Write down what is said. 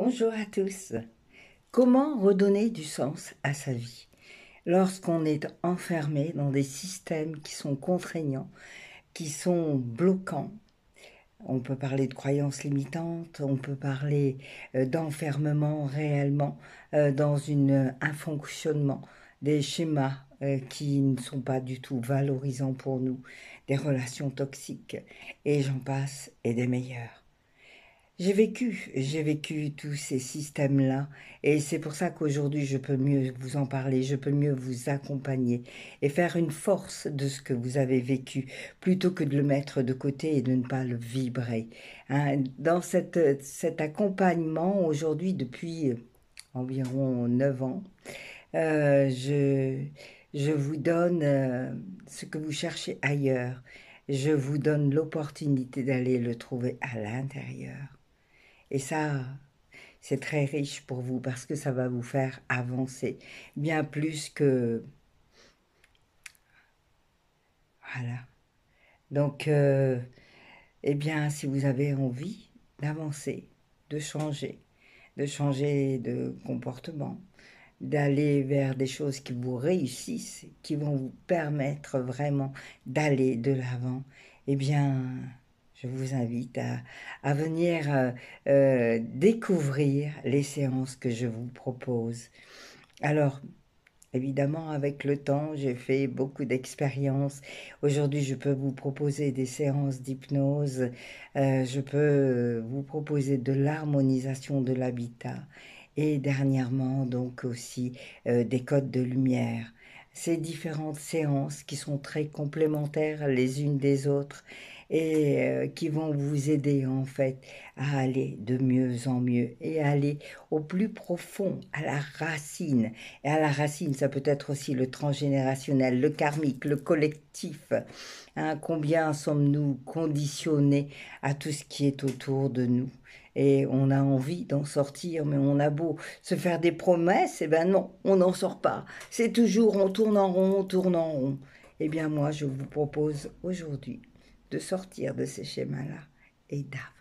Bonjour à tous. Comment redonner du sens à sa vie lorsqu'on est enfermé dans des systèmes qui sont contraignants, qui sont bloquants? On peut parler de croyances limitantes, on peut parler d'enfermement réellement un fonctionnement, des schémas qui ne sont pas du tout valorisants pour nous, des relations toxiques, et j'en passe, et des meilleurs. J'ai vécu tous ces systèmes-là, et c'est pour ça qu'aujourd'hui je peux mieux vous en parler, je peux mieux vous accompagner et faire une force de ce que vous avez vécu, plutôt que de le mettre de côté et de ne pas le vibrer. Hein. Dans cet accompagnement, aujourd'hui, depuis environ 9 ans, euh, je, je vous donne ce que vous cherchez ailleurs. Je vous donne l'opportunité d'aller le trouver à l'intérieur. Et ça, c'est très riche pour vous parce que ça va vous faire avancer bien plus que... Voilà. Donc, eh bien, si vous avez envie d'avancer, de changer de comportement, d'aller vers des choses qui vous réussissent, qui vont vous permettre vraiment d'aller de l'avant, eh bien, je vous invite à venir découvrir les séances que je vous propose. Alors, évidemment, avec le temps, j'ai fait beaucoup d'expériences. Aujourd'hui, je peux vous proposer des séances d'hypnose. Je peux vous proposer de l'harmonisation de l'habitat. Et dernièrement, donc aussi des codes de lumière. Ces différentes séances qui sont très complémentaires les unes des autres et qui vont vous aider en fait à aller de mieux en mieux et à aller au plus profond, à la racine. Et à la racine, ça peut être aussi le transgénérationnel, le karmique, le collectif. Hein, combien sommes-nous conditionnés à tout ce qui est autour de nous? Et on a envie d'en sortir, mais on a beau se faire des promesses, et ben non, on n'en sort pas. C'est toujours on tourne en rond, on tourne en rond. Eh bien moi, je vous propose aujourd'hui de sortir de ces schémas-là et d'avancer.